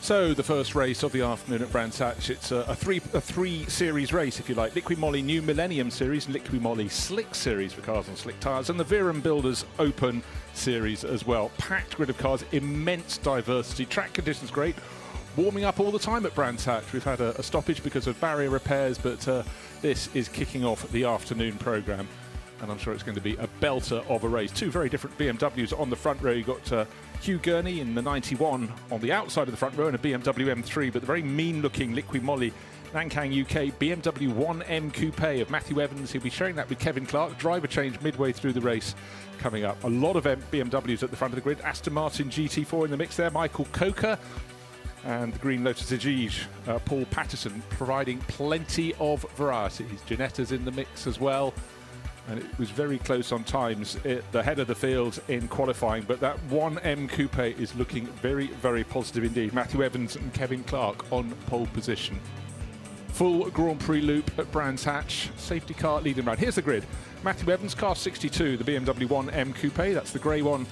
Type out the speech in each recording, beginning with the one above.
So the first race of the afternoon at Brands Hatch, it's a three series race, if you like. Liqui Moly New Millennium Series, Liqui Moly Slick Series for cars on slick tyres, and the Verum Builders Open Series as well. Packed grid of cars, immense diversity, track conditions great. Warming up all the time at Brands Hatch. We've had a stoppage because of barrier repairs, but this is kicking off the afternoon programme. And I'm sure it's going to be a belter of a race. Two very different BMWs on the front row. You've got Hugh Gurney in the 91 on the outside of the front row and a BMW M3, but the very mean-looking Liqui Moly Nankang UK BMW 1M Coupe of Matthew Evans. He'll be sharing that with Kevin Clark. Driver change midway through the race coming up. A lot of BMWs at the front of the grid. Aston Martin GT4 in the mix there. Michael Coker. And the green Lotus Exige, Paul Patterson, providing plenty of variety. Giannetta's in the mix as well. And it was very close on times at the head of the field in qualifying, but that 1M Coupe is looking very, very positive indeed. Matthew Evans and Kevin Clark on pole position. Full Grand Prix loop at Brands Hatch. Safety car leading around. Here's the grid. Matthew Evans, car 62, the BMW 1M Coupe. That's the grey one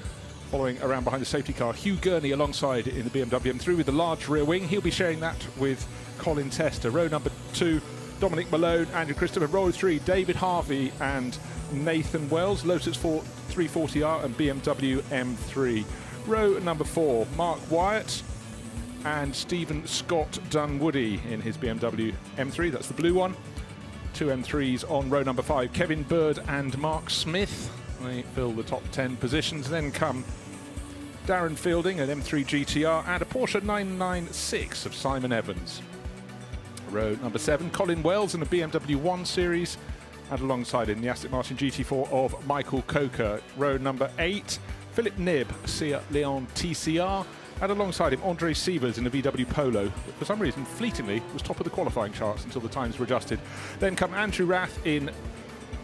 following around behind the safety car. Hugh Gurney alongside in the BMW M3 with the large rear wing. He'll be sharing that with Colin Tester. Row number 2. Dominic Malone, Andrew Christopher. Row 3, David Harvey and Nathan Wells, Lotus 340R and BMW M3. Row number 4, Mark Wyatt and Stephen Scott Dunwoody in his BMW M3, that's the blue one. 2 M3s on row number 5, Kevin Bird and Mark Smith. They fill the top 10 positions. Then come Darren Fielding, an M3 GTR, and a Porsche 996 of Simon Evans. Row number 7, Colin Wells in a BMW 1 Series, and alongside him the Aston Martin GT4 of Michael Coker. Row number 8, Philip Knibb, Seat Leon TCR, and alongside him Andre Sievers in the VW Polo, that for some reason fleetingly was top of the qualifying charts until the times were adjusted. Then come Andrew Rath in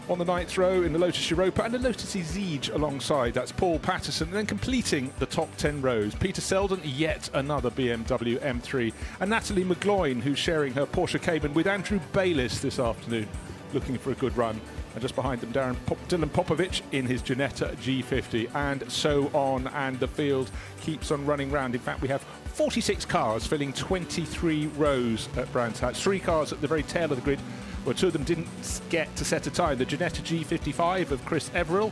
on the 9th row in the Lotus Europa and the Lotus Exige alongside. That's Paul Patterson. And then completing the top 10 rows, Peter Selden, yet another BMW M3, and Natalie McGloin, who's sharing her Porsche Cayman with Andrew Bayliss this afternoon, looking for a good run. And just behind them, Dylan Popovic in his Giannetta G50, and so on. And the field keeps on running round. In fact, we have 46 cars filling 23 rows at Brands Hatch. 3 cars at the very tail of the grid. Well, 2 of them didn't get to set a time. The Giannetta G55 of Chris Everill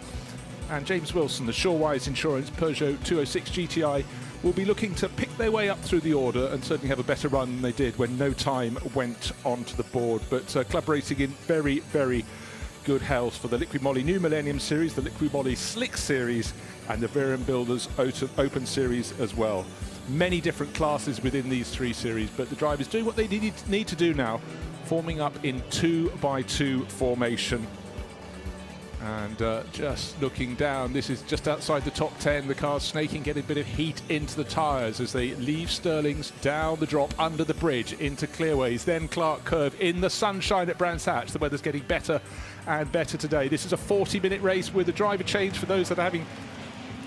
and James Wilson, the Shorewise Insurance Peugeot 206 GTI, will be looking to pick their way up through the order and certainly have a better run than they did when no time went onto the board. But club racing in very, very good health for the Liqui Moly New Millennium Series, the Liqui Moly Slick Series, and the Verum Builders Open Series as well. Many different classes within these 3 series, but the drivers doing what they need to do now, forming up in 2x2 formation. And just looking down, this is just outside the top 10. The cars snaking, getting a bit of heat into the tyres as they leave Stirling's down the drop under the bridge into Clearways. Then Clark Curve in the sunshine at Brands Hatch. The weather's getting better and better today. This is a 40-minute race with a driver change for those that are having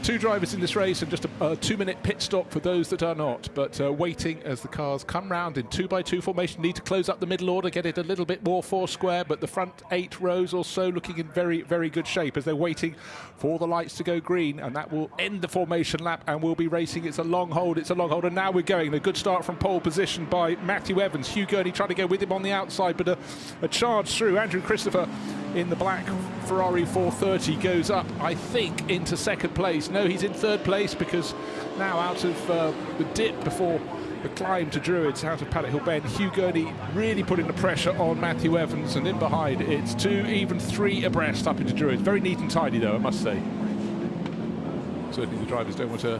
2 drivers in this race and just a 2-minute pit stop for those that are not. But waiting as the cars come round in 2x2 formation. Need to close up the middle order, get it a little bit more 4 square, but the front 8 rows or so looking in very, very good shape as they're waiting for the lights to go green, and that will end the formation lap and we'll be racing. It's a long hold, and now we're going. A good start from pole position by Matthew Evans. Hugh Gurney trying to go with him on the outside, but a charge through. Andrew Christopher in the black Ferrari 430 goes up, I think, into 2nd place. No, he's in 3rd place because now out of the dip before the climb to Druids, out of Pallet Hill Bend, Hugh Gurney really putting the pressure on Matthew Evans, and in behind it's 2, even 3 abreast up into Druids. Very neat and tidy though, I must say. Certainly the drivers don't want to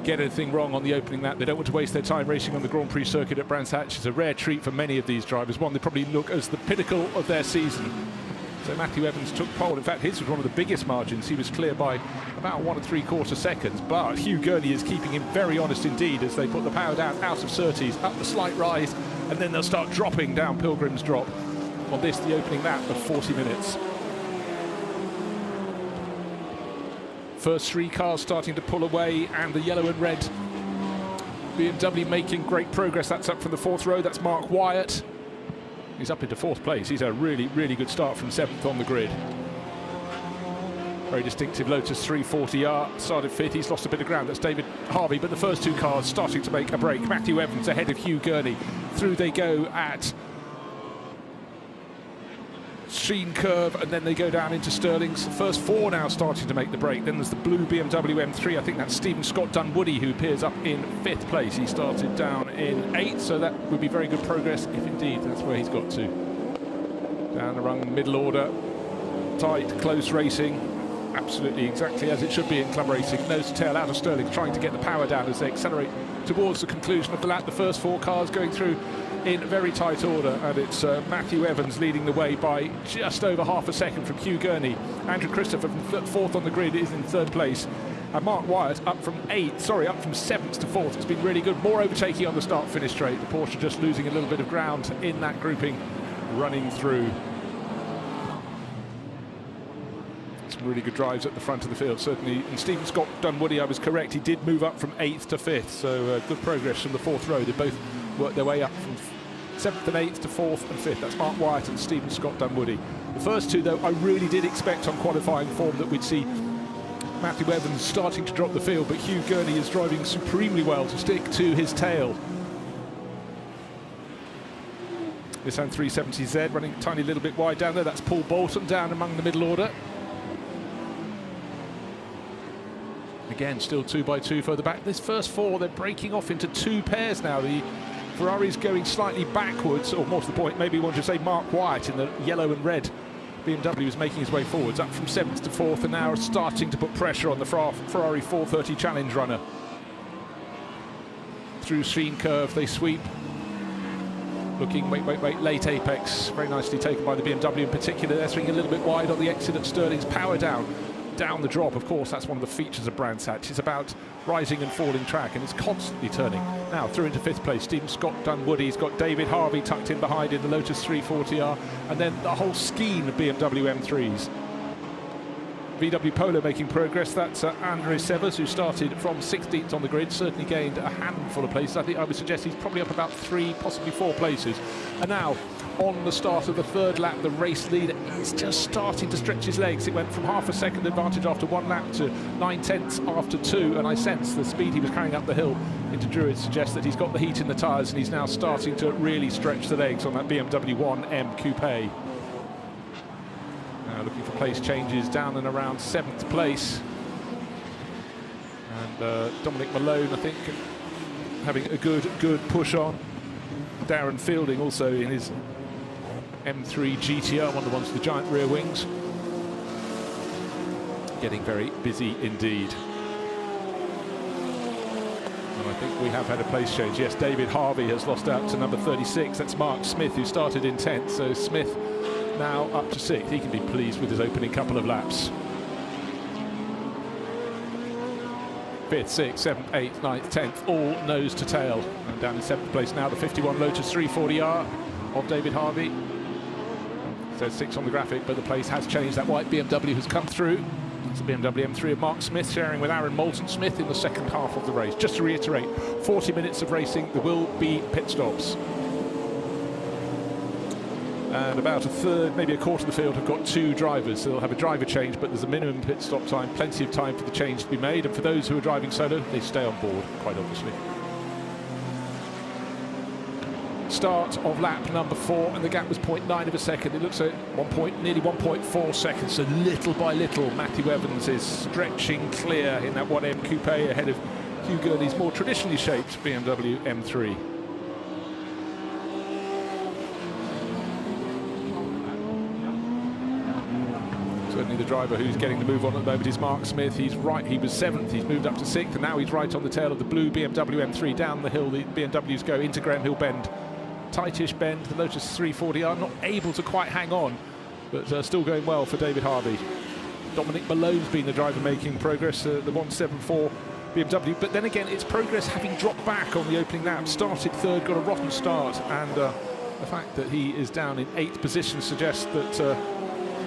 get anything wrong on the opening lap. They don't want to waste their time racing on the Grand Prix circuit at Brands Hatch. It's a rare treat for many of these drivers, one they probably look as the pinnacle of their season. So Matthew Evans took pole. In fact, his was one of the biggest margins. He was clear by about 1 3/4 seconds. But Hugh Gurney is keeping him very honest indeed as they put the power down out of Surtees, up the slight rise, and then they'll start dropping down Pilgrim's Drop on this, the opening lap of 40 minutes. First 3 cars starting to pull away, and the yellow and red BMW making great progress. That's up from the 4th row. That's Mark Wyatt. He's up into 4th place. He's a really, really good start from 7th on the grid. Very distinctive Lotus 340R, started fifth. He's lost a bit of ground. That's David Harvey, but the first two cars starting to make a break. Matthew Evans ahead of Hugh Gurney. Through they go at Sheen Curve, and then they go down into Stirling's. The first four now starting to make the break. Then there's the blue BMW M3. I think that's Stephen Scott Dunwoody, who appears up in fifth place. He started down in eighth, so that would be very good progress if indeed that's where he's got to. Down the rung, middle order, tight, close racing. Absolutely exactly as it should be in club racing. Nose to tail out of Stirling, trying to get the power down as they accelerate towards the conclusion of the lap. The first four cars going through in very tight order, and it's Matthew Evans leading the way by just over half a second from Hugh Gurney. Andrew Christopher from fourth on the grid is in third place, and Mark Wyatt up from seventh to fourth. It's been really good. More overtaking on the start-finish straight. The Porsche just losing a little bit of ground in that grouping, running through. Really good drives at the front of the field, certainly. And Stephen Scott Dunwoody, I was correct, he did move up from 8th to 5th, so good progress from the fourth row. They both worked their way up from 7th and 8th to 4th and 5th. That's Mark Wyatt and Stephen Scott Dunwoody. The first two, though, I really did expect on qualifying form that we'd see Matthew Evans starting to drop the field, but Hugh Gurney is driving supremely well to stick to his tail. Nissan 370Z running a tiny little bit wide down there. That's Paul Bolton down among the middle order. Again, still 2x2 further back. This first four, they're breaking off into two pairs now. The Ferrari's going slightly backwards, or more to the point, maybe one should say Mark Wyatt in the yellow and red. BMW is making his way forwards, up from 7th to 4th, and now starting to put pressure on the Ferrari 430 Challenge runner. Through Sheen Curve, they sweep. Looking, wait, late apex. Very nicely taken by the BMW in particular. They're swinging a little bit wide on the exit at Stirling's. Power down the drop. Of course, that's one of the features of Brands Hatch. It's about rising and falling track, and it's constantly turning. Now through into fifth place, Stephen Scott Dunwoody's got David Harvey tucked in behind in the Lotus 340R, and then the whole skein of BMW M3s. VW Polo making progress. That's Andre Severs, who started from 16th on the grid, certainly gained a handful of places. I think I would suggest he's probably up about 3, possibly 4 places. And now, on the start of the third lap, the race leader is just starting to stretch his legs. It went from half a second advantage after one lap to 9/10 after 2, and I sense the speed he was carrying up the hill into Druid suggests that he's got the heat in the tyres, and he's now starting to really stretch the legs on that BMW 1M Coupe. Now looking for place changes down and around 7th place. And Dominic Malone, I think, having a good push on. Darren Fielding also in his M3 GTR, one of the ones with the giant rear wings. Getting very busy indeed. And I think we have had a place change. Yes, David Harvey has lost out to number 36. That's Mark Smith, who started in 10th. So Smith now up to 6th. He can be pleased with his opening couple of laps. 5th, 6th, 7th, 8th, 9th, 10th, all nose to tail. And down in 7th place now, the 51 Lotus 340R of David Harvey. Says 6 on the graphic, but the place has changed. That white BMW has come through. It's the BMW M3 of Mark Smith, sharing with Aaron Moulton-Smith in the second half of the race. Just to reiterate, 40 minutes of racing, there will be pit stops. And about a third, maybe a quarter of the field have got 2 drivers, so they'll have a driver change, but there's a minimum pit stop time, plenty of time for the change to be made, and for those who are driving solo, they stay on board, quite obviously. Start of lap number 4, and the gap was 0.9 of a second. It looks at nearly 1.4 seconds, so little by little Matthew Evans is stretching clear in that 1M Coupe ahead of Hugh Gurney's more traditionally shaped BMW M3. Certainly the driver who's getting the move on at the moment is Mark Smith. He's right, he was 7th, he's moved up to 6th, and now he's right on the tail of the blue BMW M3. Down the hill, the BMWs go into Graham Hill Bend. Tightish bend, the Lotus 340R not able to quite hang on, but still going well for David Harvey. Dominic Malone's been the driver making progress, the 174 BMW, but then again, it's progress having dropped back on the opening lap. Started 3rd, got a rotten start, and the fact that he is down in 8th position suggests that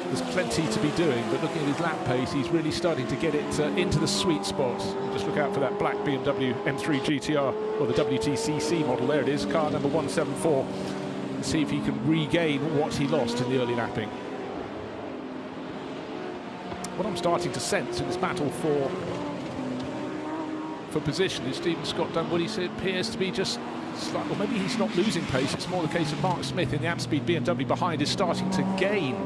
there's plenty to be doing, but looking at his lap pace, he's really starting to get it into the sweet spot. Just look out for that black BMW M3 GTR, or the WTCC model. There it is, car number 174. And see if he can regain what he lost in the early lapping. what I'm starting to sense in this battle for position is Stephen Scott Dunwoody appears to be just slightly, or maybe he's not losing pace, it's more the case of Mark Smith in the Amspeed BMW behind is starting to gain.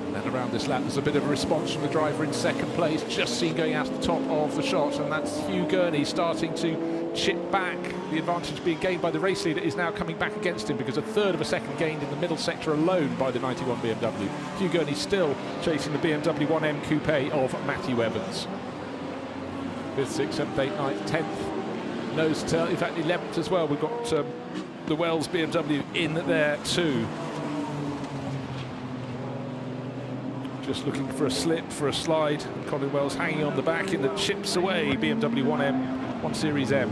And then around this lap there's a bit of a response from the driver in second place, just seen going out to the top of the shot, and that's Hugh Gurney starting to chip back. The advantage being gained by the race leader is now coming back against him, because a third of a second gained in the middle sector alone by the 91 BMW. Hugh Gurney still chasing the BMW 1M Coupe of Matthew Evans. 5th, 6th, 7th, 8th, 9th, 10th. Nose to tail, in fact 11th as well. We've got the Wells BMW in there too. Just looking for a slip, for a slide. Colin Wells hanging on the back in the chips away BMW 1M, 1 Series M.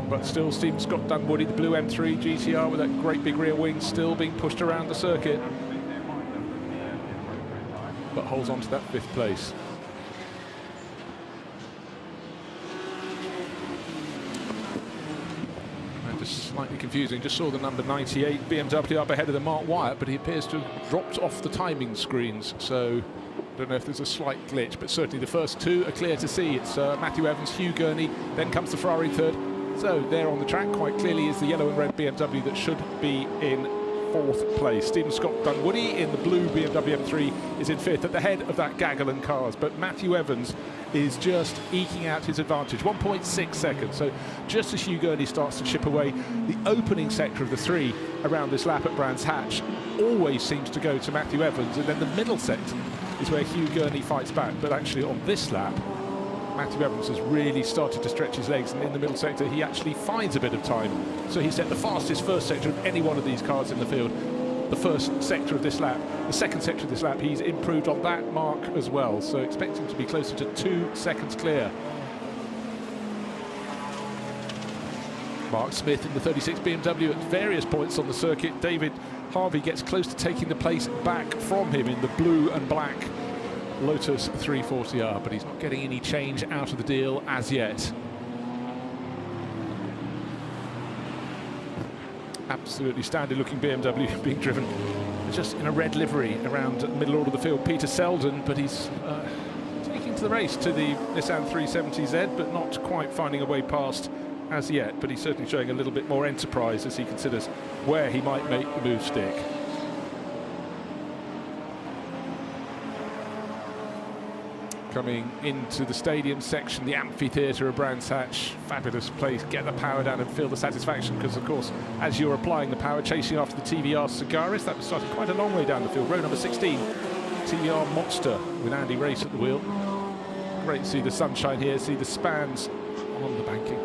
But still Stephen Scott Dunwoody, the blue M3 GTR with that great big rear wing, still being pushed around the circuit. But holds on to that 5th place. And just slightly confusing, just saw the number 98 BMW up ahead of the Mark Wyatt, but he appears to have dropped off the timing screens, so I don't know if there's a slight glitch, but certainly the first two are clear to see. It's Matthew Evans, Hugh Gurney, then comes the Ferrari third. So there on the track quite clearly is the yellow and red BMW that should be in 4th place. Stephen Scott Dunwoody in the blue BMW M3 is in 5th at the head of that gaggle and cars, but Matthew Evans is just eking out his advantage, 1.6 seconds. So just as Hugh Gurney starts to chip away, the opening sector of the 3 around this lap at Brands Hatch always seems to go to Matthew Evans, and then the middle sector is where Hugh Gurney fights back. But actually on this lap, Matthew Evans has really started to stretch his legs, and in the middle sector he actually finds a bit of time. So he set the fastest first sector of any one of these cars in the field. The first sector of this lap, the second sector of this lap, he's improved on that mark as well. So expect him to be closer to 2 seconds clear. Mark Smith in the 36 BMW at various points on the circuit. David Harvey gets close to taking the place back from him in the blue and black Lotus 340R, but he's not getting any change out of the deal as yet. Absolutely standard looking BMW being driven just in a red livery around the middle order of the field. Peter Selden, but he's taking to the race to the Nissan 370Z, but not quite finding a way past as yet. But he's certainly showing a little bit more enterprise as he considers where he might make the move stick. Coming into the stadium section, the amphitheatre of Brands Hatch, fabulous place, get the power down and feel the satisfaction, because of course as you're applying the power, chasing after the TVR Cigaris, that was starting quite a long way down the field. Row number 16, TVR Monster with Andy Race at the wheel. Great to see the sunshine here, see the spans on the banking.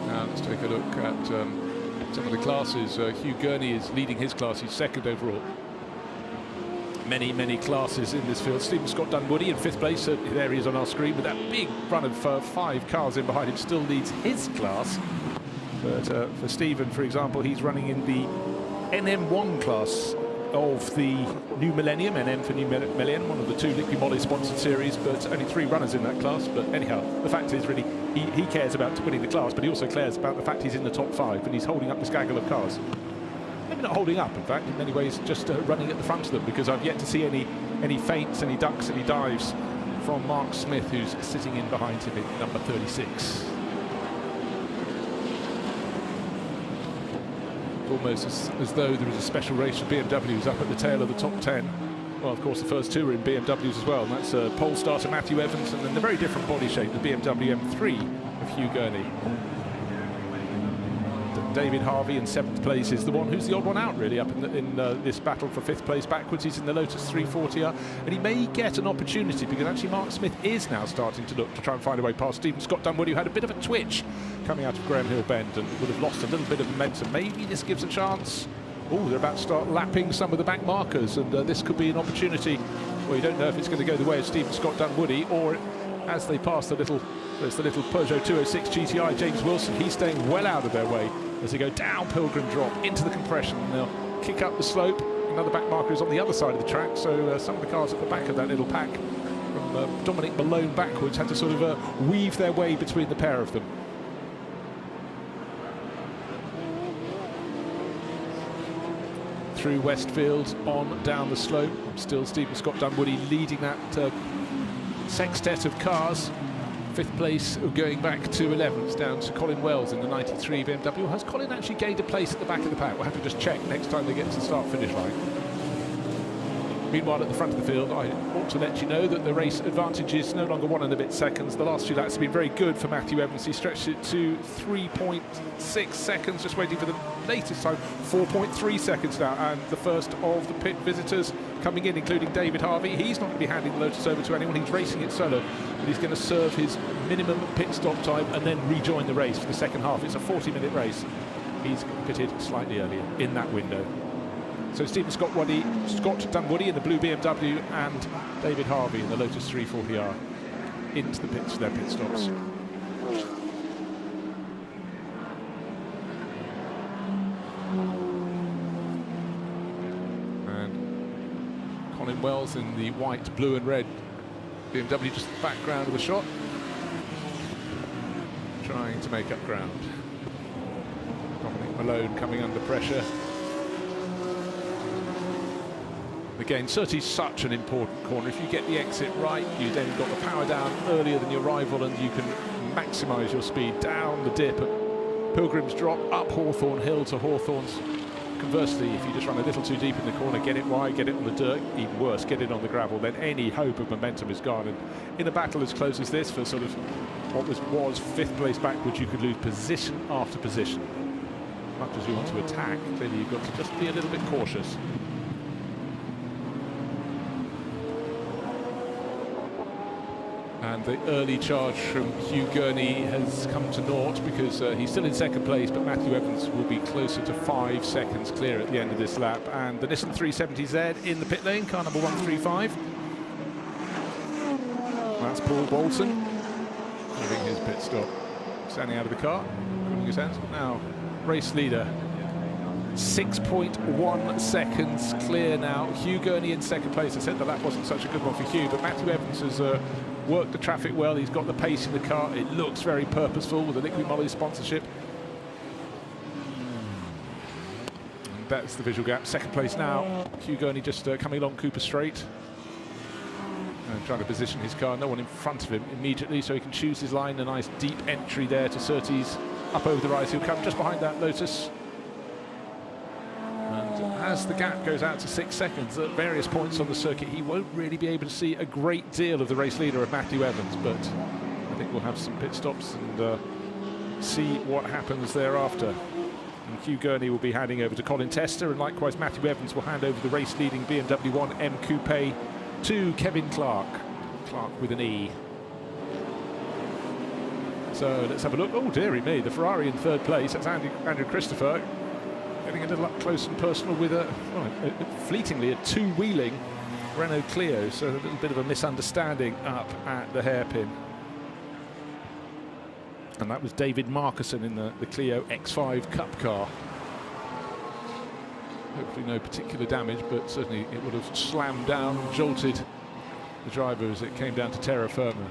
Now let's take a look at some of the classes. Hugh Gurney is leading his class, he's 2nd overall. Many classes in this field. Stephen Scott Dunwoody in 5th place, there he is on our screen with that big run of 5 cars in behind him, still leads his class. But for Stephen, for example, he's running in the NM1 class of the New Millennium, NM for New Millennium, one of the 2 Liqui Moly sponsored series, but only 3 runners in that class. But anyhow, the fact is really he cares about winning the class, but he also cares about the fact he's in the top 5 and he's holding up this gaggle of cars. Maybe not holding up, in fact, in many ways just running at the front of them, because I've yet to see any feints, any ducks, any dives from Mark Smith, who's sitting in behind him in number 36. Almost as though there was a special race for BMWs up at the tail of the top 10. Well, of course, the first 2 are in BMWs as well, and that's pole starter Matthew Evans, and then the very different body shape, the BMW M3 of Hugh Gurney. David Harvey in 7th place is the one who's the odd one out, really, up in this battle for 5th place backwards. He's in the Lotus 340R, and he may get an opportunity, because actually Mark Smith is now starting to look to try and find a way past Stephen Scott Dunwoody, who had a bit of a twitch coming out of Graham Hill Bend and would have lost a little bit of momentum. Maybe this gives a chance. Oh, they're about to start lapping some of the back markers, and this could be an opportunity. Well, you don't know if it's going to go the way of Stephen Scott Dunwoody, or as they pass the little Peugeot 206 GTI, James Wilson, he's staying well out of their way as they go down Pilgrim Drop into the compression, and they'll kick up the slope. Another back marker is on the other side of the track, so some of the cars at the back of that little pack from Dominic Malone backwards had to sort of weave their way between the pair of them. through Westfield on down the slope. Still Stephen Scott Dunwoody leading that sextet of cars. 5th place going back to 11th, down to Colin Wells in the 93 BMW. Has Colin actually gained a place at the back of the pack? We'll have to just check next time they get to the start-finish line. Meanwhile, at the front of the field, I ought to let you know that the race advantage is no longer 1 and a bit seconds. The last few laps have been very good for Matthew Evans. He stretched it to 3.6 seconds, just waiting for the latest time, 4.3 seconds now. And the first of the pit visitors coming in, including David Harvey. He's not going to be handing the Lotus over to anyone. He's racing it solo, but he's going to serve his minimum pit stop time and then rejoin the race for the second half. It's a 40-minute race. He's pitted slightly earlier in that window. So Stephen Scott Dunwoody in the blue BMW and David Harvey in the Lotus 340R into the pits for their pit stops. And Colin Wells in the white, blue and red BMW, just the background of the shot, trying to make up ground. Dominic Malone coming under pressure. Again, Surtees such an important corner. If you get the exit right, you then got the power down earlier than your rival, and you can maximise your speed down the dip at Pilgrim's Drop, up Hawthorne Hill to Hawthorne's. Conversely, if you just run a little too deep in the corner, get it wide, get it on the dirt, even worse, get it on the gravel, then any hope of momentum is gone. And in a battle as close as this, for sort of what was 5th place backwards, you could lose position after position. As much as you want to attack, clearly you've got to just be a little bit cautious. And the early charge from Hugh Gurney has come to naught, because he's still in 2nd place, but Matthew Evans will be closer to 5 seconds clear at the end of this lap. And the Nissan 370Z in the pit lane, car number 135. That's Paul Bolton having his pit stop, standing out of the car, cooling his hands. Now, race leader, 6.1 seconds clear now. Hugh Gurney in 2nd place. I said the lap wasn't such a good one for Hugh, but Matthew Evans has worked the traffic well. He's got the pace in the car. It looks very purposeful with the Liquid Moly sponsorship. And that's the visual gap. 2nd place now. Hugh Gurney just coming along Cooper Straight and trying to position his car. No one in front of him immediately, so he can choose his line. A nice deep entry there to Surtees up over the rise. He'll come just behind that Lotus. As the gap goes out to 6 seconds at various points on the circuit, he won't really be able to see a great deal of the race leader of Matthew Evans, but I think we'll have some pit stops and see what happens thereafter. And Hugh Gurney will be handing over to Colin Tester, and likewise Matthew Evans will hand over the race-leading BMW 1M Coupe to Kevin Clark. Clark with an E. So let's have a look. Oh, dearie me, the Ferrari in 3rd place. That's Andrew Christopher. Getting a little up close and personal with fleetingly a 2-wheeling Renault Clio, so a little bit of a misunderstanding up at the hairpin. And that was David Marcuson in the Clio X5 Cup car. Hopefully no particular damage, but certainly it would have slammed down and jolted the driver as it came down to terra firma.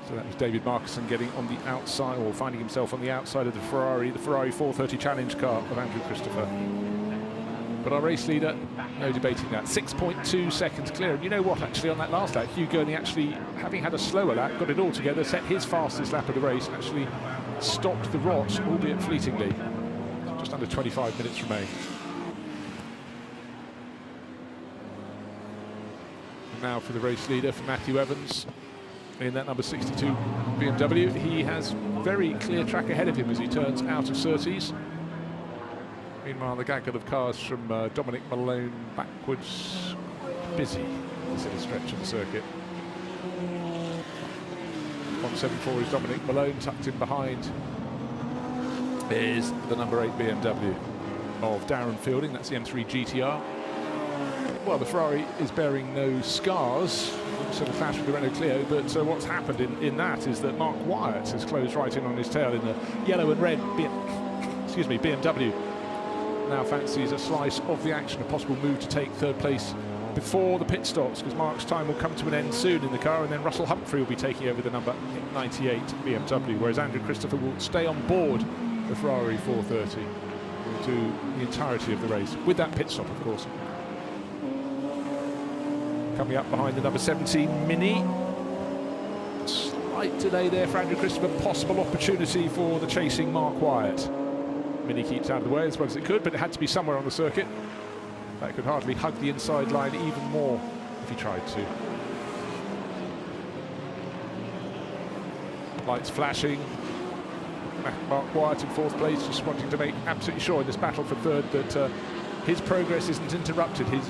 So that was David Marcuson getting on the outside, or finding himself on the outside of the Ferrari 430 Challenge car of Andrew Christopher. But our race leader, no debating that, 6.2 seconds clear. And you know what, actually, on that last lap, Hugh Gurney actually, having had a slower lap, got it all together, set his fastest lap of the race, and actually stopped the rot, albeit fleetingly. Just under 25 minutes remain. And now for the race leader, for Matthew Evans. In that number 62 BMW, he has very clear track ahead of him as he turns out of Surtees. Meanwhile, the gaggle of cars from Dominic Malone backwards, busy this little stretch of the circuit. 174 is Dominic Malone, tucked in behind is the number 8 BMW of Darren Fielding. That's the M3 GTR. Well, the Ferrari is bearing no scars, sort of clash with the Renault Clio, but what's happened in that is that Mark Wyatt has closed right in on his tail in the yellow and red BMW. Now fancies a slice of the action, a possible move to take 3rd place before the pit stops, because Mark's time will come to an end soon in the car, and then Russell Humphrey will be taking over the number 98 BMW, whereas Andrew Christopher will stay on board the Ferrari 430. We'll do the entirety of the race, with that pit stop, of course. Coming up behind the number 17 Mini. Slight delay there for Andrew Christopher, possible opportunity for the chasing Mark Wyatt. Mini keeps out of the way as well as it could, but it had to be somewhere on the circuit. That could hardly hug the inside line even more if he tried to. Lights flashing. Mark Wyatt in fourth place, just wanting to make absolutely sure in this battle for third that his progress isn't interrupted, his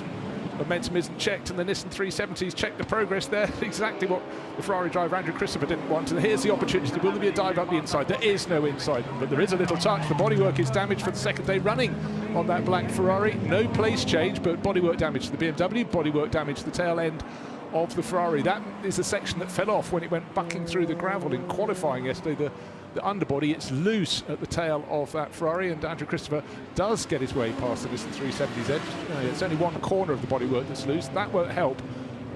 momentum isn't checked, and the Nissan 370's checked the progress there. Exactly what the Ferrari driver Andrew Christopher didn't want. And here's the opportunity. Will there be a dive up the inside? There is no inside, but there is a little touch. The bodywork is damaged for the second day running on that black Ferrari. No place change, but bodywork damage to the BMW, bodywork damage to the tail end of the Ferrari. That is the section that fell off when it went bucking through the gravel in qualifying yesterday. The underbody, it's loose at the tail of that Ferrari, and Andrew Christopher does get his way past the Nissan 370's edge. It's only one corner of the bodywork that's loose. That won't help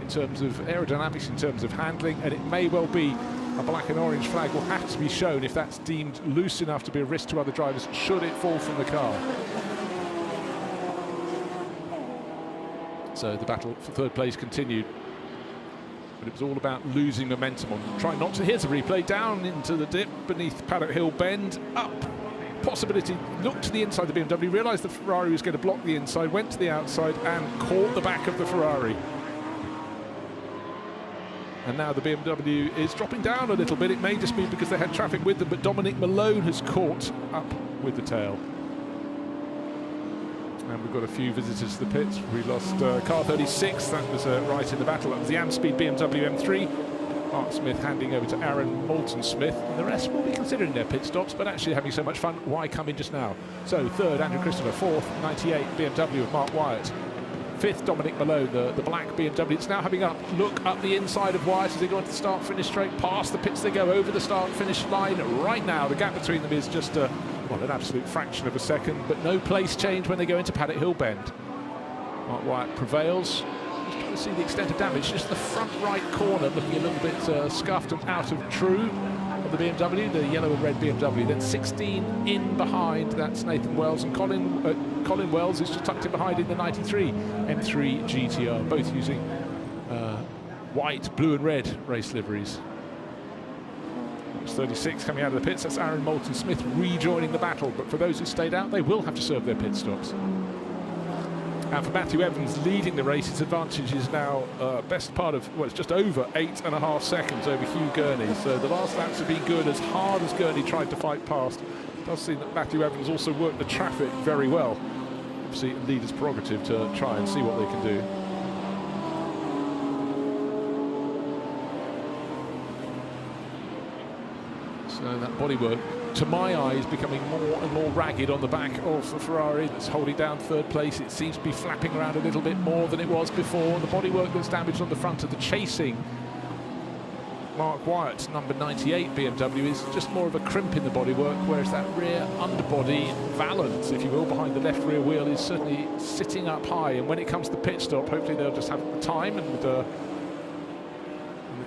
in terms of aerodynamics, in terms of handling, and it may well be a black and orange flag will have to be shown if that's deemed loose enough to be a risk to other drivers should it fall from the car. So the battle for third place continued. But it was all about losing momentum on trying not to. Here's a replay down into the dip beneath Paddock Hill Bend, up possibility, looked to the inside of the BMW, realised the Ferrari was going to block the inside, went to the outside and caught the back of the Ferrari. And now the BMW is dropping down a little bit. It may just be because they had traffic with them, but Dominic Malone has caught up with the tail. And we've got a few visitors to the pits. We lost car 36, that was right in the battle. That was the Amspeed BMW M3. Mark Smith handing over to Aaron Moulton-Smith. And the rest will be considering their pit stops, but actually having so much fun, why come in just now? So third, Andrew Christopher. Fourth, 98 BMW of Mark Wyatt. Fifth, Dominic Malone, the black BMW. It's now having a look up the inside of Wyatt as they go into the start-finish straight. Past the pits they go, over the start-finish line. Right now, the gap between them is just well, an absolute fraction of a second, but no place change when they go into Paddock Hill Bend. Mark Wyatt prevails. Just trying to see the extent of damage. Just the front right corner looking a little bit scuffed and out of true of the BMW, the yellow and red BMW. Then 16 in behind, that's Nathan Wells, and Colin Wells is just tucked in behind in the 93 M3 GTR, both using white, blue and red race liveries. 36 coming out of the pits, that's Aaron Moulton-Smith rejoining the battle, but for those who stayed out, they will have to serve their pit stops. And for Matthew Evans leading the race, his advantage is now best part of, well, it's just over 8.5 seconds over Hugh Gurney. So the last laps have been good, as hard as Gurney tried to fight past. It does seem that Matthew Evans also worked the traffic very well. Obviously, leader's prerogative to try and see what they can do. So that bodywork, to my eyes, becoming more and more ragged on the back of the Ferrari that's holding down third place. It seems to be flapping around a little bit more than it was before. The bodywork that's damaged on the front of the chasing Mark Wyatt, number 98 BMW, is just more of a crimp in the bodywork, whereas that rear underbody valance, if you will, behind the left rear wheel is certainly sitting up high. And when it comes to the pit stop, hopefully they'll just have the time and the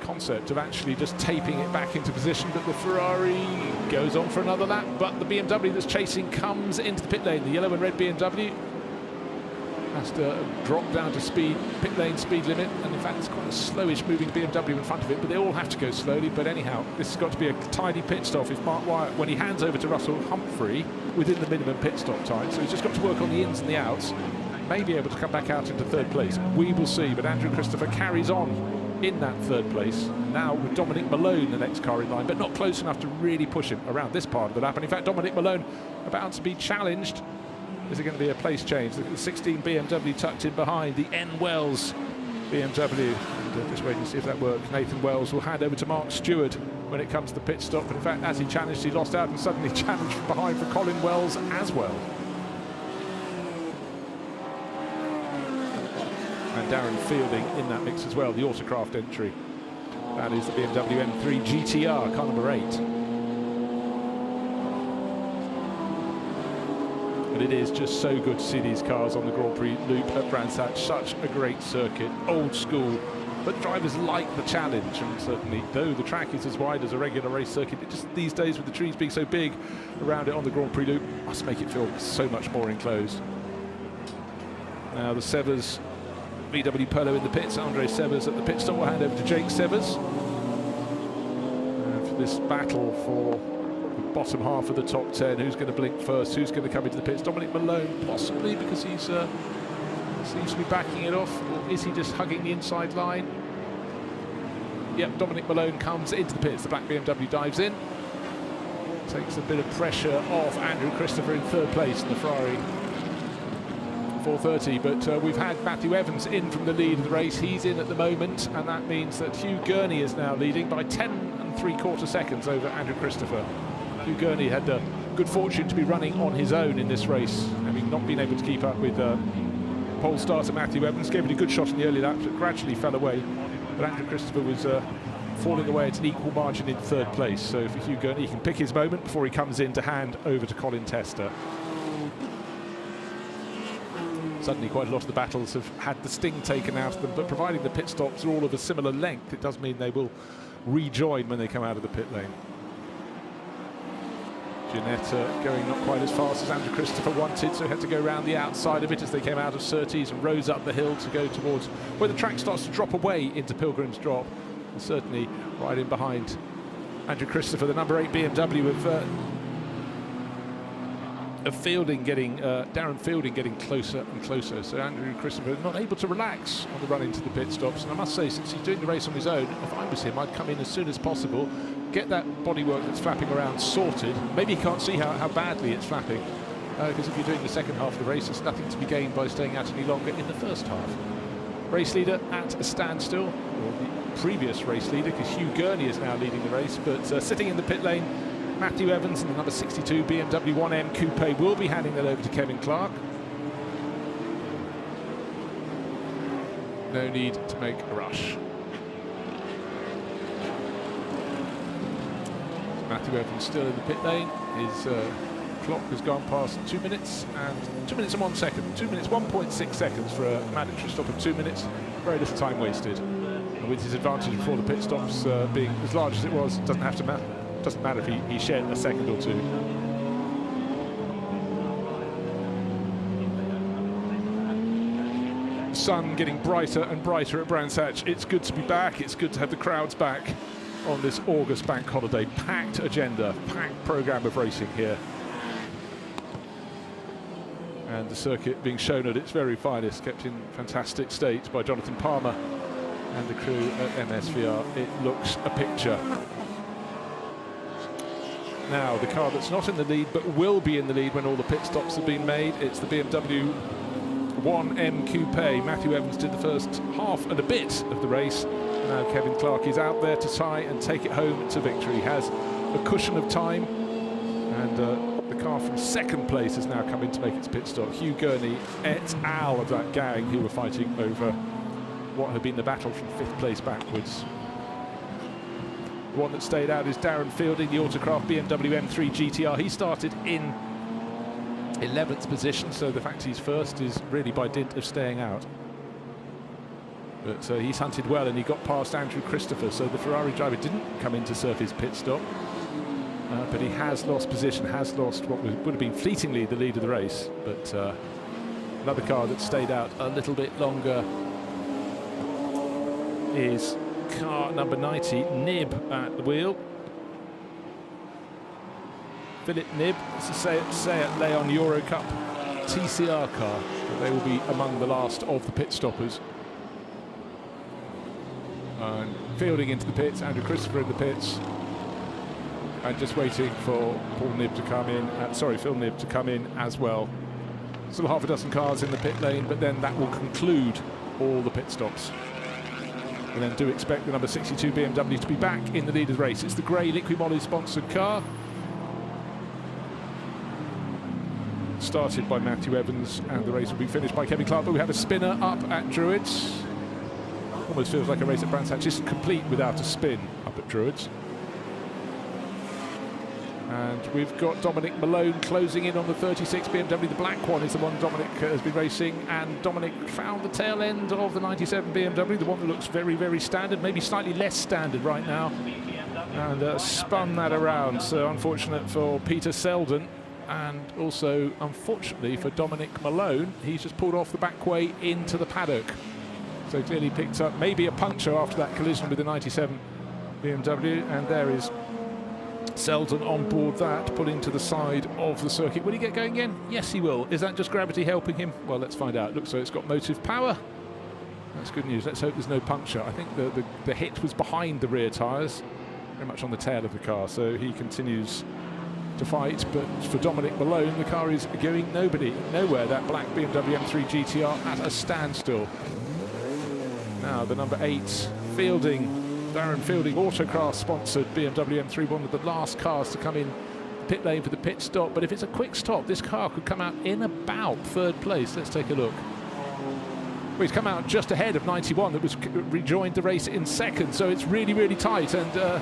concept of actually just taping it back into position, but the Ferrari goes on for another lap, but the BMW that's chasing comes into the pit lane. The yellow and red BMW has to drop down to speed, pit lane speed limit, and in fact it's quite a slowish moving BMW in front of it, but they all have to go slowly. But anyhow, this has got to be a tidy pit stop if Mark Wyatt, when he hands over to Russell Humphrey, within the minimum pit stop time, so he's just got to work on the ins and the outs, may be able to come back out into third place. We will see, but Andrew Christopher carries on in that third place, now with Dominic Malone, the next car in line, but not close enough to really push him around this part of the lap. And in fact, Dominic Malone about to be challenged. Is it going to be a place change? The 16 BMW tucked in behind the N Wells BMW. And just waiting to see if that works. Nathan Wells will hand over to Mark Stewart when it comes to the pit stop. But in fact, as he challenged, he lost out and suddenly challenged from behind for Colin Wells as well. And Darren Fielding in that mix as well, the Autocraft entry. That is the BMW M3 GTR, car number 8. But it is just so good to see these cars on the Grand Prix loop at Brands Hatch. Such a great circuit, old school, but drivers like the challenge, and certainly though the track is as wide as a regular race circuit, it just these days with the trees being so big around it on the Grand Prix loop must make it feel so much more enclosed. Now the Severs VW Polo in the pits, Andre Severs at the pit stop. Will hand over to Jake Severs. And for this battle for the bottom half of the top 10, who's going to blink first, who's going to come into the pits? Dominic Malone, possibly, because he's seems to be backing it off, or is he just hugging the inside line? Yep, Dominic Malone comes into the pits. The black BMW dives in, takes a bit of pressure off Andrew Christopher in third place in the Ferrari 430, but we've had Matthew Evans in from the lead of the race. He's in at the moment, and that means that Hugh Gurney is now leading by 10 3/4 seconds over Andrew Christopher. Hugh Gurney had the good fortune to be running on his own in this race, having not been able to keep up with pole starter Matthew Evans. Gave it a good shot in the early laps, but gradually fell away. But Andrew Christopher was falling away at an equal margin in third place. So for Hugh Gurney, he can pick his moment before he comes in to hand over to Colin Tester. Suddenly quite a lot of the battles have had the sting taken out of them, but providing the pit stops are all of a similar length, it does mean they will rejoin when they come out of the pit lane. Ginetta going not quite as fast as Andrew Christopher wanted, so he had to go around the outside of it as they came out of Surtees and rose up the hill to go towards where the track starts to drop away into Pilgrim's Drop. And certainly right in behind Andrew Christopher, the number 8 BMW of Fielding getting Darren Fielding getting closer and closer. So Andrew Christopher not able to relax on the run into the pit stops. And I must say, since he's doing the race on his own, if I was him, I'd come in as soon as possible, get that bodywork that's flapping around sorted. Maybe you can't see how badly it's flapping, because if you're doing the second half of the race, there's nothing to be gained by staying out any longer in the first half. Race leader at a standstill, or the previous race leader, because Hugh Gurney is now leading the race, but sitting in the pit lane, Matthew Evans and the number 62 BMW 1M Coupe will be handing that over to Kevin Clark. No need to make a rush. Matthew Evans still in the pit lane. His clock has gone past 2 minutes and 2 minutes and 1 second. 2 minutes, 1.6 seconds for a mandatory stop of 2 minutes. Very little time wasted. And with his advantage before the pit stops being as large as it was, it doesn't have to matter. Doesn't matter if he shed a second or two. Sun getting brighter and brighter at Brands Hatch. It's good to be back. It's good to have the crowds back on this August bank holiday. Packed agenda, packed programme of racing here. And the circuit being shown at its very finest, kept in fantastic state by Jonathan Palmer and the crew at MSVR. It looks a picture. Now, the car that's not in the lead, but will be in the lead when all the pit stops have been made, it's the BMW 1M Coupe. Matthew Evans did the first half and a bit of the race. Now Kevin Clark is out there to try and take it home to victory. He has a cushion of time, and the car from second place has now come in to make its pit stop. Hugh Gurney et al. Of that gang who were fighting over what had been the battle from fifth place backwards. The one that stayed out is Darren Fielding, the Autocraft BMW M3 GTR. He started in 11th position, so the fact he's first is really by dint of staying out. But he's hunted well, and he got past Andrew Christopher, so the Ferrari driver didn't come in to serve his pit stop. But he has lost position, has lost what would have been fleetingly the lead of the race. But another car that stayed out a little bit longer is car number 90, Nib at the wheel. Philip Nib, it's a Seat Leon Euro Cup TCR car. But they will be among the last of the pit stoppers. And Fielding into the pits, Andrew Christopher in the pits. And just waiting for Paul Nib to come in, Phil Nib to come in as well. Still half a dozen cars in the pit lane, but then that will conclude all the pit stops. And then do expect the number 62 BMW to be back in the lead of the race. It's the grey Liquid Moly sponsored car. Started by Matthew Evans, and the race will be finished by Kevin Clark, but we have a spinner up at Druids. Almost feels like a race at Brands Hatch isn't complete without a spin up at Druids. And we've got Dominic Malone closing in on the 36 BMW. The black one is the one Dominic has been racing, and Dominic found the tail end of the 97 BMW, the one that looks very, very standard, maybe slightly less standard right now, and spun that around. So unfortunate for Peter Selden, and also unfortunately for Dominic Malone, he's just pulled off the back way into the paddock. So clearly picked up maybe a puncture after that collision with the 97 BMW, and there is Selden on board that, pulling to the side of the circuit. Will he get going again? Yes, he will. Is that just gravity helping him? Well, let's find out. Looks like it's got motive power. That's good news. Let's hope there's no puncture. I think the hit was behind the rear tyres, very much on the tail of the car, so he continues to fight. But for Dominic Malone, the car is going nowhere. That black BMW M3 GTR at a standstill. Now the number 8 Darren Fielding, Autocraft sponsored BMW M3, one of the last cars to come in pit lane for the pit stop. But if it's a quick stop, this car could come out in about 3rd place. Let's take a look. Well, he's come out just ahead of 91 that was rejoined the race in 2nd, so it's really, really tight. And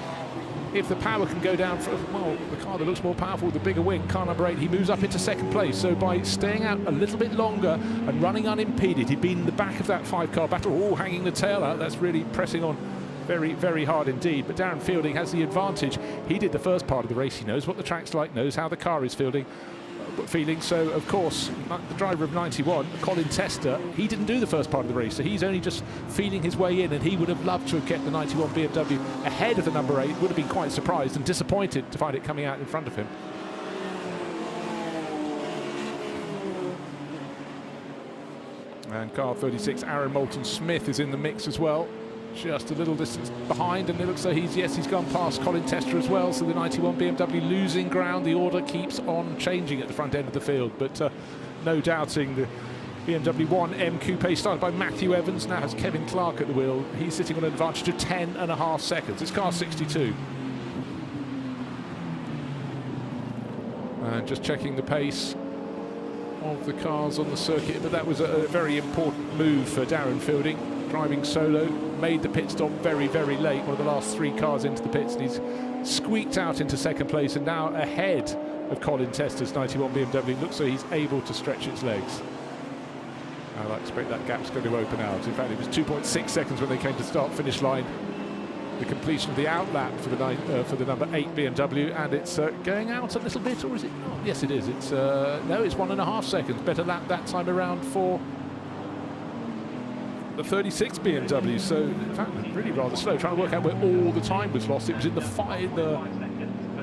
if the power can go down for, well, the car that looks more powerful with the bigger wing, car number 8, he moves up into 2nd place. So by staying out a little bit longer and running unimpeded, he'd been in the back of that 5-car battle, hanging the tail out. That's really pressing on very, very hard indeed. But Darren Fielding has the advantage. He did the first part of the race. He knows what the track's like, knows how the car is feeling. So, of course, the driver of 91, Colin Tester, he didn't do the first part of the race, so he's only just feeling his way in, and he would have loved to have kept the 91 BMW ahead of the number 8. Would have been quite surprised and disappointed to find it coming out in front of him. And car 36, Aaron Moulton-Smith, is in the mix as well. Just a little distance behind, and it looks like he's gone past Colin Tester as well. So the 91 BMW losing ground. The order keeps on changing at the front end of the field, but no doubting the BMW 1M Coupe, started by Matthew Evans, now has Kevin Clark at the wheel. He's sitting on an advantage of 10.5 seconds. It's car 62. And just checking the pace of the cars on the circuit, but that was a very important move for Darren Fielding, driving solo, made the pit stop very, very late, one of the last 3 cars into the pits, and he's squeaked out into 2nd place and now ahead of Colin Tester's 91 BMW. Looks like he's able to stretch its legs. I expect that gap's going to open out. In fact, it was 2.6 seconds when they came to start-finish line. The completion of the outlap for the number 8 BMW, and it's going out a little bit, or is it not? Yes, it is. It's no, it's 1.5 seconds. Better lap that time around for the 36 BMW. So, in fact, really rather slow. Trying to work out where all the time was lost. It was in the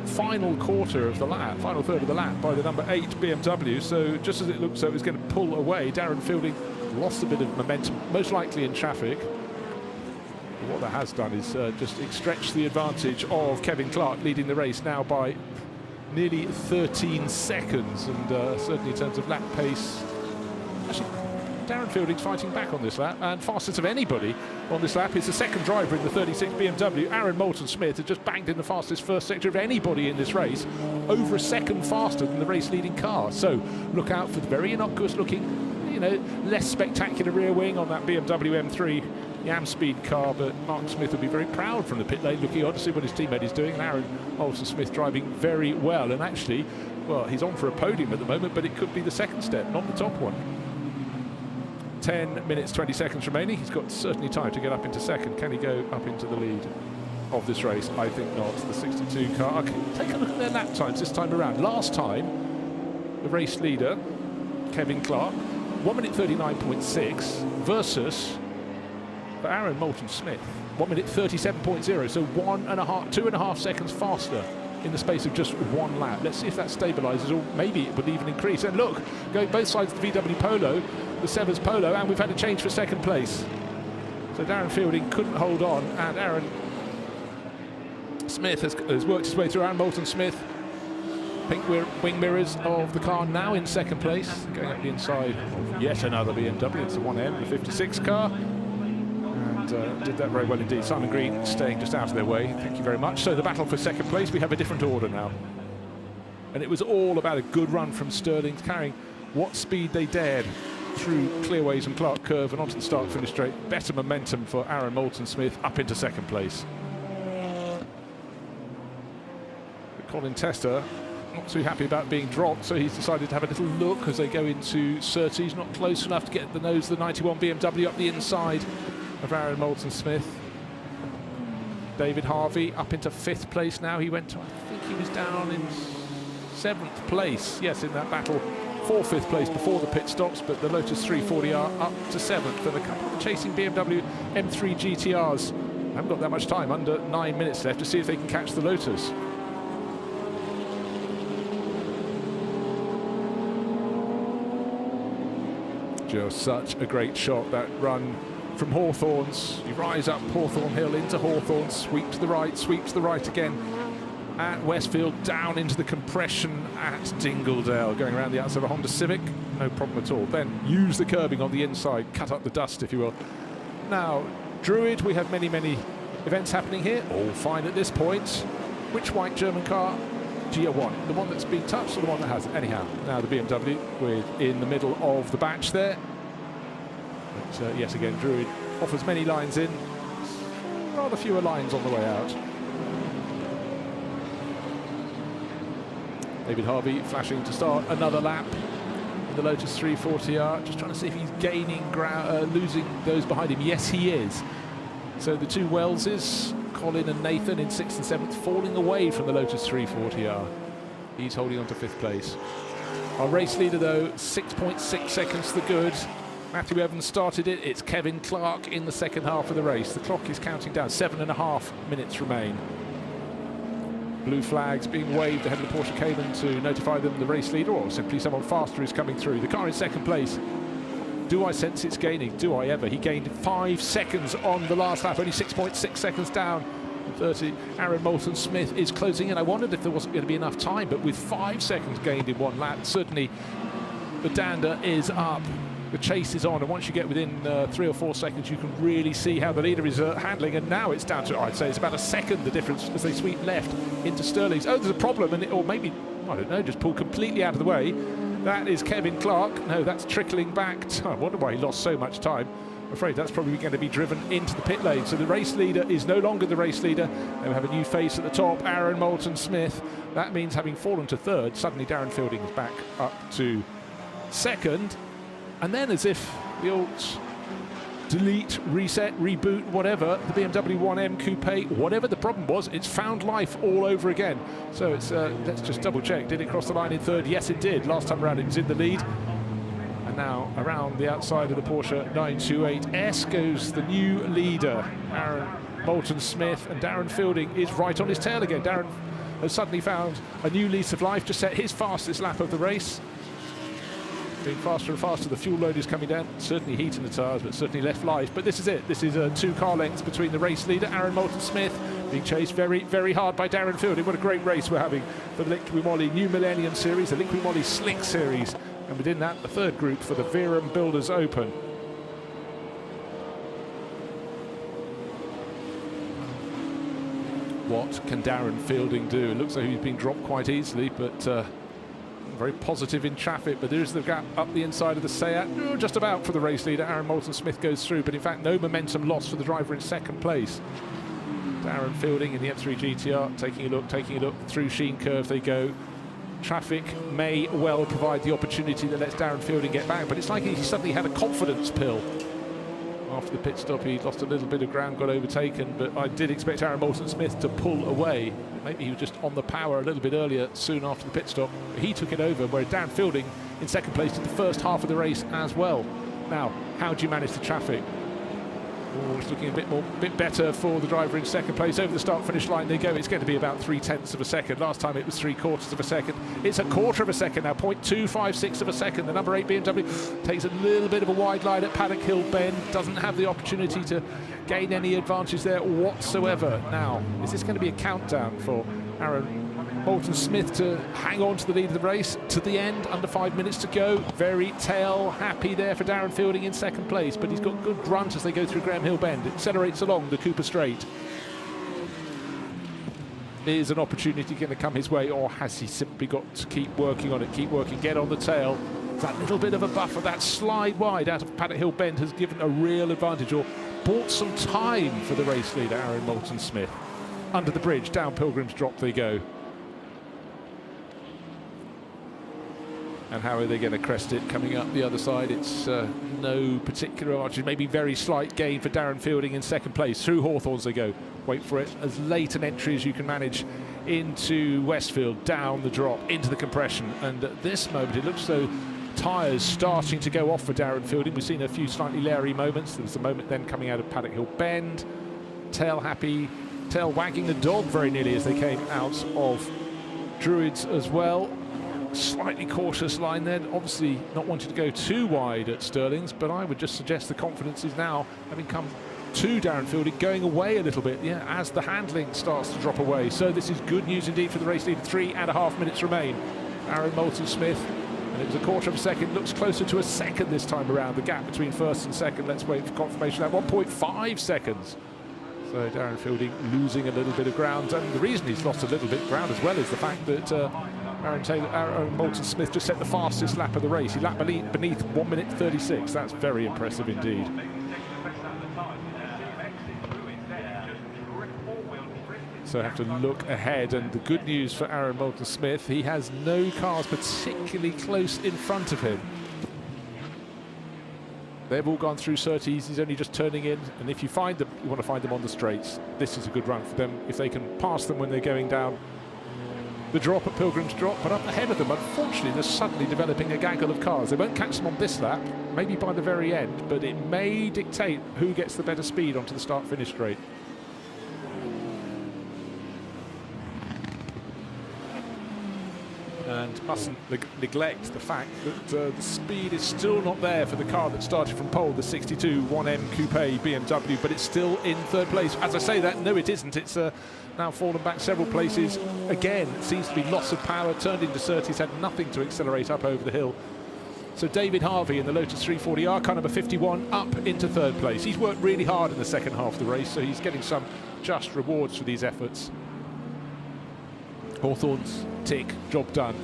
final quarter of the lap, final third of the lap, by the number 8 BMW. So, just as it looked so it was going to pull away, Darren Fielding lost a bit of momentum, most likely in traffic. What that has done is just stretch the advantage of Kevin Clark, leading the race now by nearly 13 seconds, and certainly in terms of lap pace, actually Darren Fielding's fighting back on this lap, and fastest of anybody on this lap is the 2nd driver in the 36 BMW. Aaron Moulton-Smith has just banged in the fastest first sector of anybody in this race, over a second faster than the race leading car. So look out for the very innocuous looking, you know, less spectacular rear wing on that BMW M3 Yam Speed car, but Mark Smith will be very proud from the pit lane, looking on to see what his teammate is doing. And Aaron Moulton-Smith driving very well, and actually, well, he's on for a podium at the moment, but it could be the 2nd step, not the top one. 10 minutes 20 seconds remaining. He's got certainly time to get up into 2nd. Can he go up into the lead of this race? I think not. The 62 car. Okay, take a look at their lap times this time around. Last time, the race leader, Kevin Clark, 1 minute 39.6 versus, for Aaron Moulton-Smith, 1 minute 37.0, so 2.5 seconds faster in the space of just one lap. Let's see if that stabilises, or maybe it would even increase. And look, going both sides of the VW Polo, the Severs Polo, and we've had a change for 2nd place. So Darren Fielding couldn't hold on, and Aaron Smith has worked his way through. Aaron Moulton-Smith, pink wing mirrors of the car, now in 2nd place, going up the inside of yet another BMW. It's the 1M, the 56 car. Did that very well indeed. Simon Green staying just out of their way. Thank you very much. So the battle for 2nd place, we have a different order now. And it was all about a good run from Sterling, carrying what speed they dared through Clearways and Clark Curve and onto the start-finish straight. Better momentum for Aaron Moulton-Smith, up into 2nd place. Colin Tester not too happy about being dropped, so he's decided to have a little look as they go into Surtees. Not close enough to get the nose of the 91 BMW up the inside of Aaron Moulton-Smith. David Harvey up into 5th place now. He went to, I think he was down in 7th place, yes, in that battle for 5th place before the pit stops, but the Lotus 340R up to 7th, and a couple of chasing BMW M3 GTRs haven't got that much time, under 9 minutes left, to see if they can catch the Lotus. Just such a great shot, that run from Hawthorns. You rise up Hawthorn Hill into Hawthorns, sweep to the right again at Westfield, down into the compression at Dingledale, going around the outside of a Honda Civic, no problem at all. Then use the curbing on the inside, cut up the dust, if you will. Now, Druid, we have many events happening here, all fine at this point. Which white German car? GR1, the one that's been touched or the one that hasn't? Anyhow, now the BMW, with in the middle of the batch there. But, yes, again, Druid offers many lines in, rather fewer lines on the way out. David Harvey flashing to start another lap in the Lotus 340R, just trying to see if he's gaining ground, losing those behind him. Yes, he is. So the two Welleses, Colin and Nathan, in 6th and 7th, falling away from the Lotus 340R. He's holding on to 5th place. Our race leader, though, 6.6 seconds to the good. Matthew Evans started it. It's Kevin Clark in the second half of the race. The clock is counting down. 7.5 minutes remain. Blue flags being waved ahead of the Porsche Cayman to notify them the race leader, or simply someone faster is coming through. The car in second place. Do I sense it's gaining? Do I ever? He gained 5 seconds on the last lap, only 6.6 seconds down. 30. Aaron Moulton-Smith is closing in. I wondered if there wasn't going to be enough time, but with 5 seconds gained in one lap, certainly the dander is up. The chase is on, and once you get within 3 or 4 seconds, you can really see how the leader is handling. And now it's down to, I'd say, it's about a second the difference as they sweep left into Stirling's. Oh, there's a problem, and or maybe, I don't know, just pull completely out of the way. That is Kevin Clark. No, that's trickling back. I wonder why he lost so much time. I'm afraid that's probably going to be driven into the pit lane. So the race leader is no longer the race leader. They have a new face at the top, Aaron Moulton-Smith. That means, having fallen to 3rd, suddenly Darren Fielding is back up to 2nd. And then, as if the old delete, reset, reboot, whatever, the BMW 1M Coupe, whatever the problem was, it's found life all over again. So it's let's just double check. Did it cross the line in 3rd? Yes, it did. Last time around, it was in the lead. And now around the outside of the Porsche 928S goes the new leader, Aaron Moulton-Smith, and Darren Fielding is right on his tail again. Darren has suddenly found a new lease of life, just set his fastest lap of the race. Being faster and faster, the fuel load is coming down, certainly heating the tyres, but certainly left life. But this is it. This is 2 car lengths between the race leader, Aaron Moulton-Smith, being chased very hard by Darren Fielding. What a great race we're having for the Liqui Moly New Millennium Series, the Liqui Moly Slick Series, and within that, the 3rd group for the Verum Builders Open. What can Darren Fielding do? It looks like he's been dropped quite easily, but very positive in traffic, but there is the gap up the inside of the Seat. Just about for the race leader. Aaron Moulton-Smith goes through, but in fact no momentum lost for the driver in 2nd place. Darren Fielding in the M3 GTR, taking a look, through Sheen Curve they go. Traffic may well provide the opportunity that lets Darren Fielding get back, but it's like he suddenly had a confidence pill. After the pit stop, he lost a little bit of ground, got overtaken, but I did expect Aaron Moulton-Smith to pull away. Maybe he was just on the power a little bit earlier, soon after the pit stop. He took it over, whereas Darren Fielding in 2nd place did the first half of the race as well. Now, how do you manage the traffic? Oh, it's looking a bit better for the driver in 2nd place. Over the start-finish line they go. It's going to be about 0.3 of a second. Last time it was 0.75 of a second. It's a 1/4 of a second now, 0.256 of a second. The number 8 BMW takes a little bit of a wide line at Paddock Hill Bend. Doesn't have the opportunity to gain any advantage there whatsoever. Now, is this going to be a countdown for Aaron Moulton-Smith to hang on to the lead of the race to the end, under 5 minutes to go? Very tail happy there for Darren Fielding in 2nd place, but he's got good grunt as they go through Graham Hill Bend. It accelerates along the Cooper Straight. Is an opportunity going to come his way, or has he simply got to keep working on it, keep working, get on the tail? That little bit of a buffer, that slide wide out of Paddock Hill Bend has given a real advantage, or bought some time for the race leader, Aaron Moulton-Smith. Under the bridge, down Pilgrim's Drop they go. And how are they going to crest it coming up the other side? It's no particular margin, maybe very slight gain for Darren Fielding in second place. Through Hawthorns they go. Wait for it. As late an entry as you can manage into Westfield, down the drop, into the compression. And at this moment, it looks as though tyres starting to go off for Darren Fielding. We've seen a few slightly leery moments. There was a moment then coming out of Paddock Hill Bend. Tail happy, tail wagging the dog very nearly as they came out of Druids as well. Slightly cautious line then, obviously not wanting to go too wide at Stirling's, but I would just suggest the confidence is now, having come to Darren Fielding, going away a little bit, yeah, as the handling starts to drop away. So this is good news indeed for the race leader. 3.5 minutes remain. Aaron Moulton-Smith, and it was a quarter of a second, looks closer to a second this time around. The gap between first and second, let's wait for confirmation, at 1.5 seconds. So Darren Fielding losing a little bit of ground, and the reason he's lost a little bit of ground as well is the fact that Aaron Moulton-Smith just set the fastest lap of the race. He lapped beneath 1 minute 36. That's very impressive indeed. So I have to look ahead, and the good news for Aaron Moulton-Smith, he has no cars particularly close in front of him. They've all gone through Surtees. He's only just turning in, and if you find them, you want to find them on the straights. This is a good run for them if they can pass them when they're going down the drop at Pilgrim's Drop, but up ahead of them, unfortunately, they're suddenly developing a gaggle of cars. They won't catch them on this lap, maybe by the very end, but it may dictate who gets the better speed onto the start-finish straight. And mustn't neglect the fact that the speed is still not there for the car that started from pole, the 62 1M Coupe BMW, but it's still in third place. As I say that, no it isn't. It's now fallen back several places. Again, it seems to be loss of power, turned into Surtees, had nothing to accelerate up over the hill. So David Harvey in the Lotus 340R, car number 51, up into third place. He's worked really hard in the second half of the race, so he's getting some just rewards for these efforts. Hawthorns, tick, job done.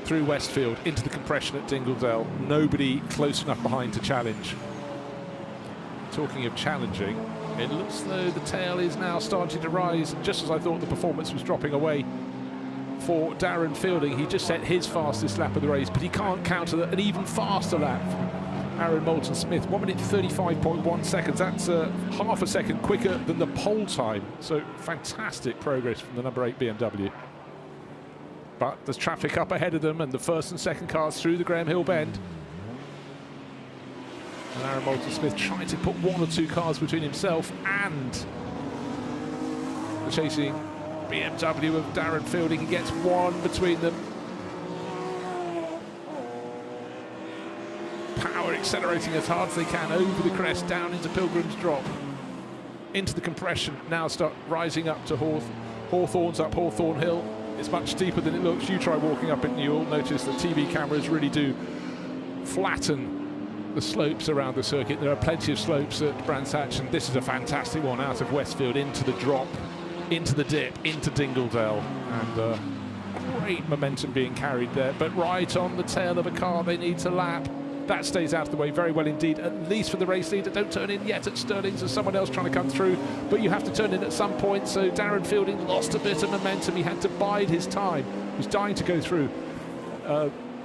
Through Westfield, into the compression at Dingledale. Nobody close enough behind to challenge. Talking of challenging, it looks though the tail is now starting to rise, just as I thought the performance was dropping away for Darren Fielding. He just set his fastest lap of the race, but he can't counter an even faster lap. Aaron Moulton-Smith, 1 minute 35.1 seconds. That's half a second quicker than the pole time. So fantastic progress from the number 8 BMW. But there's traffic up ahead of them, and the first and second cars through the Graham Hill Bend. And Aaron Moulton-Smith trying to put 1 or 2 cars between himself and the chasing BMW of Darren Fielding. He gets 1 between them. Power accelerating as hard as they can over the crest, down into Pilgrim's Drop, into the compression. Now start rising up to Hawthorns, up Hawthorn Hill. It's much steeper than it looks. You try walking up it and you'll notice that TV cameras really do flatten the slopes around the circuit. There are plenty of slopes at Brands Hatch, and this is a fantastic one out of Westfield into the drop, into the dip, into Dingledale, and great momentum being carried there, but right on the tail of a car they need to lap. That stays out of the way very well indeed, at least for the race leader. Don't turn in yet at Stirling's. There's someone else trying to come through, but you have to turn in at some point. So Darren Fielding lost a bit of momentum. He had to bide his time. He was dying to go through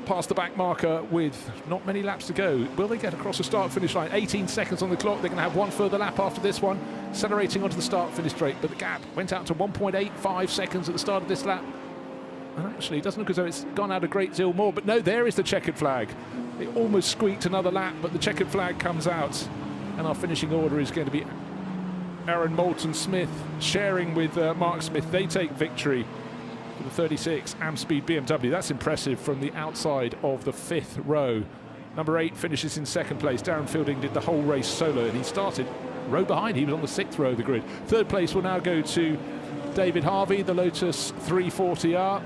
past the back marker with not many laps to go. Will they get across the start-finish line? 18 seconds on the clock. They're going to have 1 further lap after this one, accelerating onto the start-finish straight. But the gap went out to 1.85 seconds at the start of this lap. And actually, it doesn't look as though it's gone out a great deal more. But no, there is the checkered flag. It almost squeaked another lap, but the checkered flag comes out. And our finishing order is going to be Aaron Moulton-Smith sharing with Mark Smith. They take victory for the 36 Amspeed BMW. That's impressive from the outside of the 5th row. Number 8 finishes in 2nd place. Darren Fielding did the whole race solo, and he started row behind. He was on the 6th row of the grid. 3rd place will now go to David Harvey, the Lotus 340R.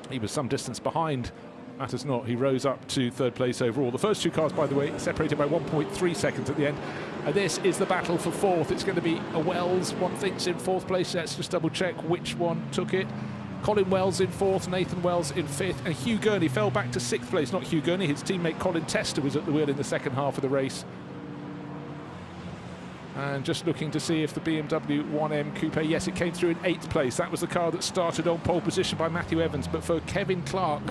He was some distance behind. Matters not, he rose up to 3rd place overall. The first 2 cars, by the way, separated by 1.3 seconds at the end. And this is the battle for 4th. It's going to be a Wells, one thinks, in 4th place. Let's just double check which one took it. Colin Wells in 4th, Nathan Wells in 5th, and Hugh Gurney fell back to 6th place. Not Hugh Gurney, his teammate Colin Tester was at the wheel in the second half of the race. And just looking to see if the BMW 1M Coupe, yes, it came through in 8th place. That was the car that started on pole position by Matthew Evans. But for Kevin Clark,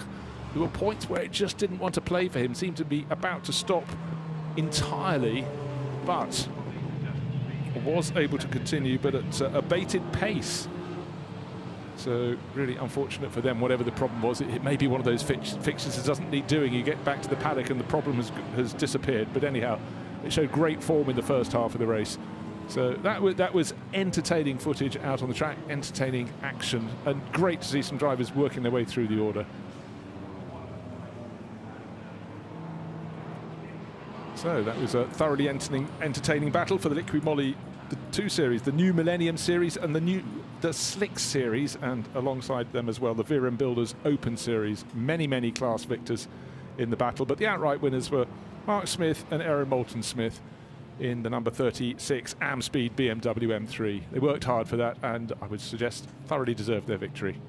there were points where it just didn't want to play for him. Seemed to be about to stop entirely, but was able to continue, but at a bated pace. So really unfortunate for them, whatever the problem was. It may be one of those fixtures that doesn't need doing. You get back to the paddock and the problem has disappeared. But anyhow, it showed great form in the first half of the race. So that was entertaining footage out on the track, entertaining action, and great to see some drivers working their way through the order. So that was a thoroughly entertaining battle for the Liqui Moly, the 2 series, the new Millenium Series and the Slick Series, and alongside them as well the Verum Builders Open Series. Many class victors in the battle, but the outright winners were Mark Smith and Aaron Moulton-Smith in the number 36 Amspeed BMW M3. They worked hard for that, and I would suggest thoroughly deserved their victory.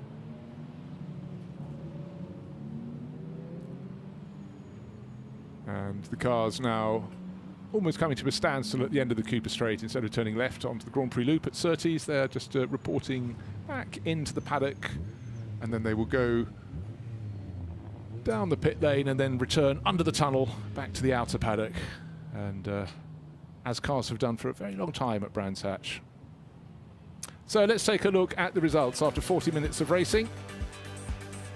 And the cars now almost coming to a standstill at the end of the Cooper Straight. Instead of turning left onto the Grand Prix Loop at Surtees, they're just reporting back into the paddock, and then they will go down the pit lane and then return under the tunnel back to the outer paddock, and as cars have done for a very long time at Brands Hatch. So let's take a look at the results after 40 minutes of racing.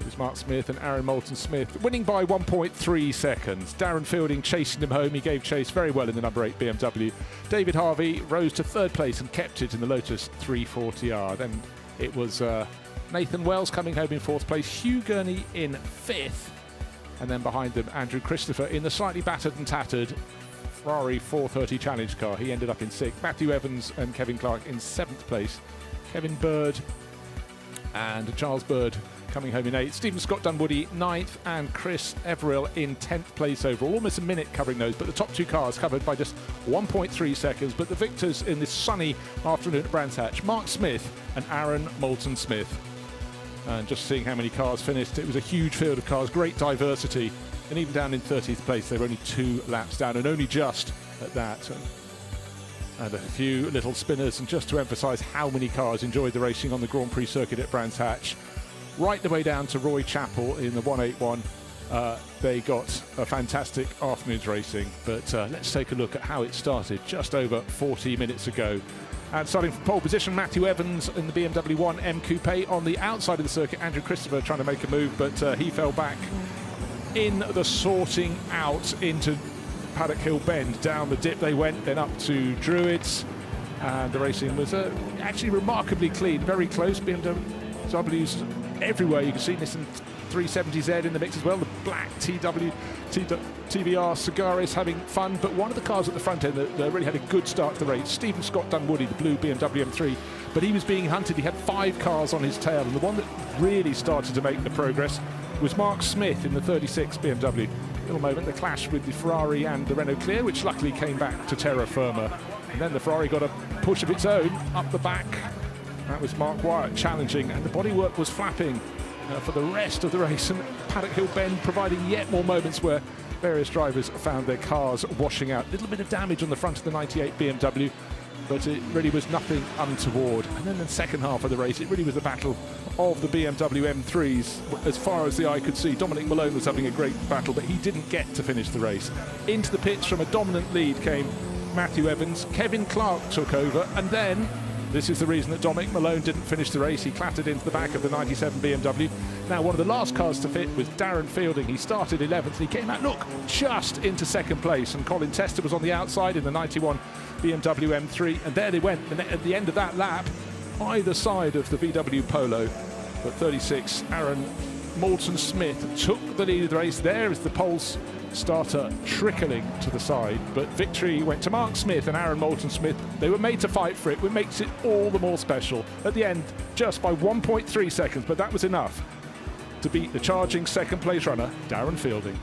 It was Mark Smith and Aaron Moulton-Smith winning by 1.3 seconds. Darren Fielding chasing him home. He gave chase very well in the number 8 BMW. David Harvey rose to 3rd place and kept it in the Lotus 340R. Then it was Nathan Wells coming home in 4th place, Hugh Gurney in 5th, and then behind them Andrew Christopher in the slightly battered and tattered Ferrari 430 Challenge car. He ended up in 6th. Matthew Evans and Kevin Clark in 7th place. Kevin Bird and Charles Bird coming home in 8th. Stephen Scott Dunwoody 9th, and Chris Everill in 10th place overall. Almost a minute covering those, but the top 2 cars covered by just 1.3 seconds. But the victors in this sunny afternoon at Brands Hatch, Mark Smith and Aaron Moulton-Smith. And just seeing how many cars finished, it was a huge field of cars, great diversity, and even down in 30th place they were only 2 laps down, and only just at that. And a few little spinners, and just to emphasise how many cars enjoyed the racing on the Grand Prix circuit at Brands Hatch, right the way down to Roy Chappell in the 181. They got a fantastic afternoon's racing, but let's take a look at how it started just over 40 minutes ago. And starting from pole position, Matthew Evans in the BMW 1M Coupe. On the outside of the circuit, Andrew Christopher trying to make a move, but he fell back in the sorting out into Paddock Hill Bend. Down the dip they went, then up to Druids, and the racing was actually remarkably clean, very close. BMWs everywhere. You can see this in 370Z in the mix as well. The black TVR Cigaris having fun, but one of the cars at the front end that really had a good start to the race, Stephen Scott Dunwoody, the blue BMW M3, but he was being hunted. He had 5 cars on his tail, and the one that really started to make the progress was Mark Smith in the 36 BMW. Little moment, the clash with the Ferrari and the Renault Clio, which luckily came back to terra firma, and then the Ferrari got a push of its own up the back. That was Mark Wyatt challenging, and the bodywork was flapping for the rest of the race, and Paddock Hill Bend providing yet more moments where various drivers found their cars washing out. A little bit of damage on the front of the 98 BMW, but it really was nothing untoward. And then the second half of the race, it really was the battle of the BMW M3s as far as the eye could see. Dominic Malone was having a great battle, but he didn't get to finish the race. Into the pits from a dominant lead came Matthew Evans. Kevin Clark took over, and then this is the reason that Dominic Malone didn't finish the race. He clattered into the back of the 97 BMW. Now, one of the last cars to fit was Darren Fielding. He started 11th, and he came out, look, just into 2nd place. And Colin Tester was on the outside in the 91 BMW M3. And there they went. And at the end of that lap, either side of the VW Polo, but 36, Aaron Moulton-Smith took the lead of the race. There is the Pulse starter trickling to the side, but victory went to Mark Smith and Aaron Moulton-Smith. They were made to fight for it, which makes it all the more special. At the end, just by 1.3 seconds, but that was enough to beat the charging 2nd place runner, Darren Fielding.